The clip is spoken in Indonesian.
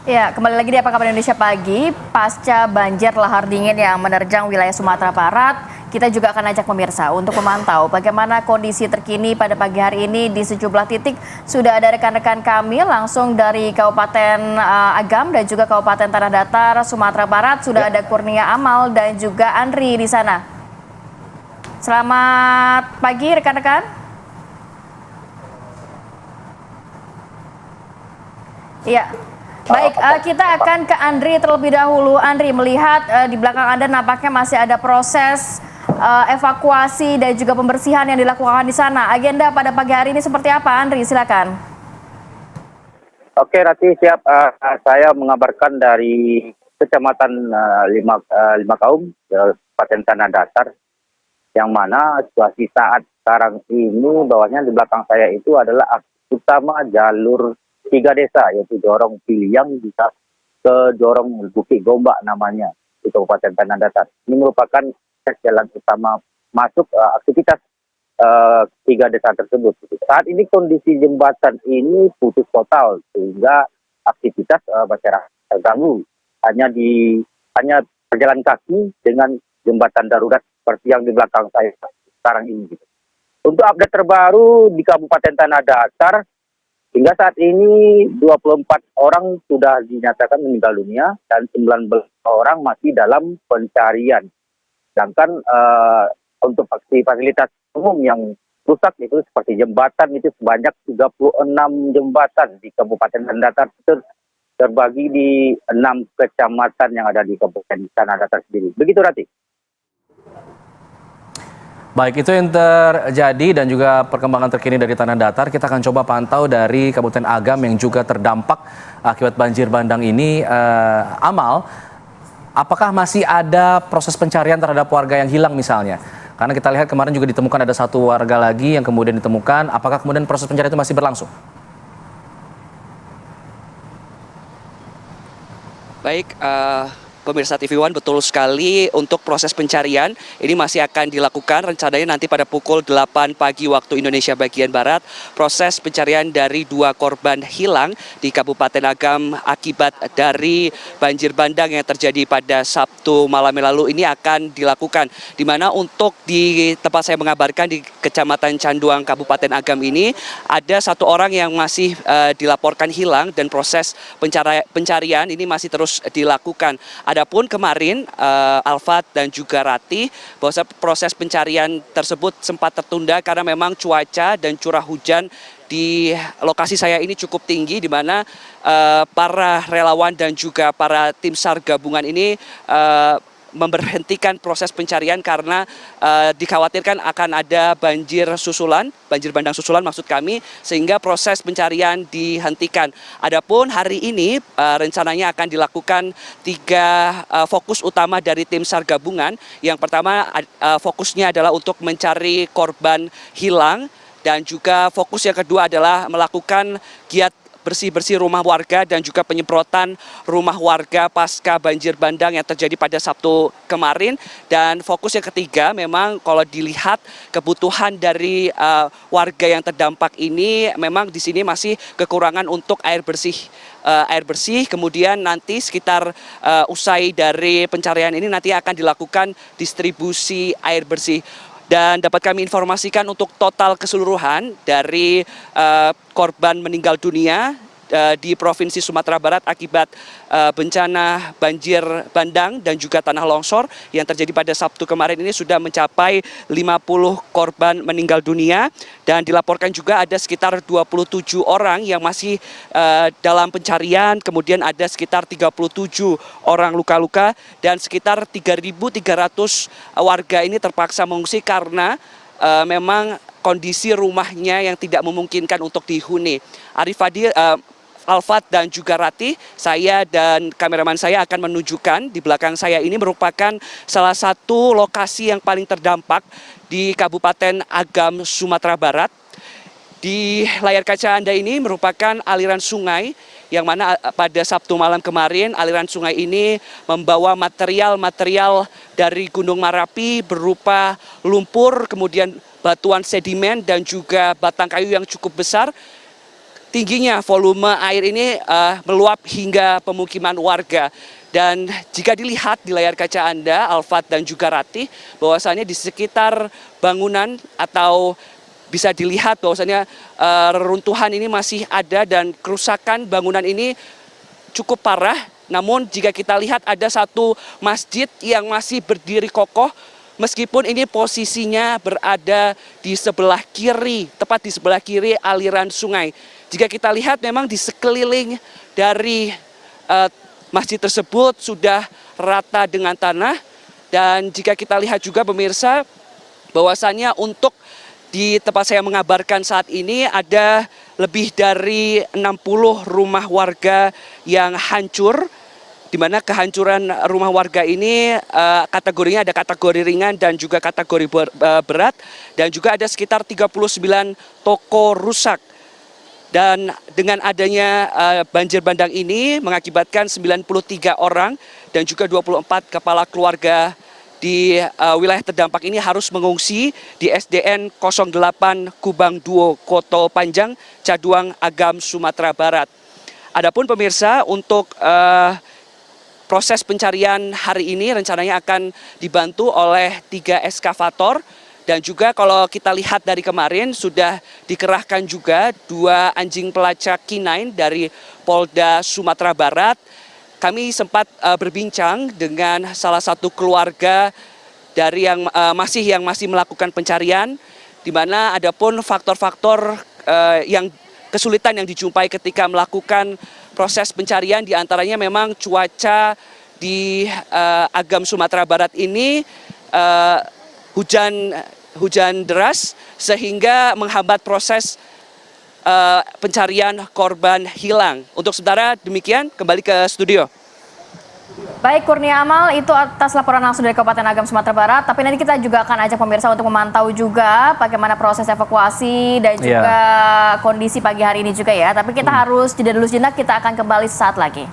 Ya, kembali lagi di Apa Kabar Indonesia Pagi. Pasca banjir lahar dingin yang menerjang wilayah Sumatera Barat, kita juga akan ajak pemirsa untuk memantau bagaimana kondisi terkini pada pagi hari ini di sejumlah titik. Sudah ada rekan-rekan kami langsung dari Kabupaten Agam dan juga Kabupaten Tanah Datar, Sumatera Barat. Sudah ada Kurnia Amal dan juga Andri di sana. Selamat pagi rekan-rekan. Iya. Baik, kita akan ke Andri terlebih dahulu. Andri, melihat di belakang Anda nampaknya masih ada proses evakuasi dan juga pembersihan yang dilakukan di sana. Agenda pada pagi hari ini seperti apa, Andri? Silakan. Oke, Rati, siap. Saya mengabarkan dari Kecamatan Lima Kaum, Kabupaten Tanah Datar, yang mana situasi saat sekarang ini bawahnya di belakang saya itu adalah akses utama jalur 3 desa, yaitu Dorong Piliang bisa ke Dorong Bukit Gombak namanya di Kabupaten Tanah Datar. Ini merupakan akses jalan utama masuk aktivitas 3 desa tersebut. Saat ini kondisi jembatan ini putus total sehingga aktivitas masyarakat terganggu. Hanya berjalan kaki dengan jembatan darurat seperti yang di belakang saya sekarang ini. Untuk update terbaru di Kabupaten Tanah Datar, hingga saat ini 24 orang sudah dinyatakan meninggal dunia dan 19 orang masih dalam pencarian. Sedangkan untuk fasilitas umum yang rusak itu seperti jembatan itu sebanyak 36 jembatan di Kabupaten Tanah Datar terbagi di 6 kecamatan yang ada di Kabupaten Tanah Datar sendiri. Begitu, Rati. Baik, itu yang terjadi dan juga perkembangan terkini dari Tanah Datar. Kita akan coba pantau dari Kabupaten Agam yang juga terdampak akibat banjir bandang ini. Amal, apakah masih ada proses pencarian terhadap warga yang hilang misalnya? Karena kita lihat kemarin juga ditemukan ada satu warga lagi yang kemudian ditemukan. Apakah kemudian proses pencarian itu masih berlangsung? Baik, pemirsa TV One, betul sekali untuk proses pencarian ini masih akan dilakukan rencananya nanti pada pukul 8 pagi waktu Indonesia bagian Barat. Proses pencarian dari 2 korban hilang di Kabupaten Agam akibat dari banjir bandang yang terjadi pada Sabtu malam yang lalu ini akan dilakukan. Di mana untuk di tempat saya mengabarkan di Kecamatan Canduang Kabupaten Agam ini ada 1 orang yang masih dilaporkan hilang dan proses pencarian ini masih terus dilakukan. Adapun kemarin Alfat dan juga Rati bahwa proses pencarian tersebut sempat tertunda karena memang cuaca dan curah hujan di lokasi saya ini cukup tinggi, di mana para relawan dan juga para tim SAR gabungan ini memberhentikan proses pencarian karena dikhawatirkan akan ada banjir bandang susulan maksud kami, sehingga proses pencarian dihentikan. Adapun hari ini rencananya akan dilakukan 3 fokus utama dari tim SAR gabungan. Yang pertama fokusnya adalah untuk mencari korban hilang, dan juga fokus yang kedua adalah melakukan giat bersih-bersih rumah warga dan juga penyemprotan rumah warga pasca banjir bandang yang terjadi pada Sabtu kemarin. Dan fokus yang ketiga memang kalau dilihat kebutuhan dari warga yang terdampak ini memang di sini masih kekurangan untuk air bersih. Kemudian nanti sekitar usai dari pencarian ini nanti akan dilakukan distribusi air bersih. Dan dapat kami informasikan untuk total keseluruhan dari korban meninggal dunia di Provinsi Sumatera Barat akibat bencana banjir bandang dan juga tanah longsor yang terjadi pada Sabtu kemarin ini sudah mencapai 50 korban meninggal dunia, dan dilaporkan juga ada sekitar 27 orang yang masih dalam pencarian, kemudian ada sekitar 37 orang luka-luka, dan sekitar 3.300 warga ini terpaksa mengungsi karena memang kondisi rumahnya yang tidak memungkinkan untuk dihuni. Arif Fadil, Alfat dan juga Rati, saya dan kameraman saya akan menunjukkan di belakang saya ini merupakan salah satu lokasi yang paling terdampak di Kabupaten Agam, Sumatera Barat. Di layar kaca Anda ini merupakan aliran sungai yang mana pada Sabtu malam kemarin aliran sungai ini membawa material-material dari Gunung Marapi berupa lumpur, kemudian batuan sedimen dan juga batang kayu yang cukup besar tingginya volume air ini meluap hingga pemukiman warga. Dan jika dilihat di layar kaca Anda, Alfat dan juga Ratih, bahwasannya di sekitar bangunan atau bisa dilihat bahwasannya reruntuhan ini masih ada dan kerusakan bangunan ini cukup parah. Namun jika kita lihat ada satu masjid yang masih berdiri kokoh, meskipun ini posisinya berada di sebelah kiri, tepat di sebelah kiri aliran sungai. Jika kita lihat memang di sekeliling dari masjid tersebut sudah rata dengan tanah. Dan jika kita lihat juga pemirsa, bahwasannya untuk di tempat saya mengabarkan saat ini ada lebih dari 60 rumah warga yang hancur, di mana kehancuran rumah warga ini kategorinya ada kategori ringan dan juga kategori berat, dan juga ada sekitar 39 toko rusak. Dan dengan adanya banjir bandang ini mengakibatkan 93 orang dan juga 24 kepala keluarga di wilayah terdampak ini harus mengungsi di SDN 08 Kubang Duo, Koto Panjang, Caduang, Agam, Sumatera Barat. Adapun pemirsa, untuk proses pencarian hari ini rencananya akan dibantu oleh 3 eskavator. Dan juga kalau kita lihat dari kemarin sudah dikerahkan juga 2 anjing pelacak K9 dari Polda Sumatera Barat. Kami sempat berbincang dengan salah satu keluarga dari yang masih melakukan pencarian, di mana ada pun faktor-faktor yang kesulitan yang dijumpai ketika melakukan proses pencarian, diantaranya memang cuaca di Agam Sumatera Barat ini hujan deras sehingga menghambat proses pencarian korban hilang. Untuk sementara demikian, kembali ke studio. Baik, Kurnia Amal, itu atas laporan langsung dari Kabupaten Agam, Sumatera Barat. Tapi nanti kita juga akan ajak pemirsa untuk memantau juga bagaimana proses evakuasi dan juga kondisi pagi hari ini juga ya. Tapi kita harus jeda dulu sejenak, kita akan kembali sesaat lagi.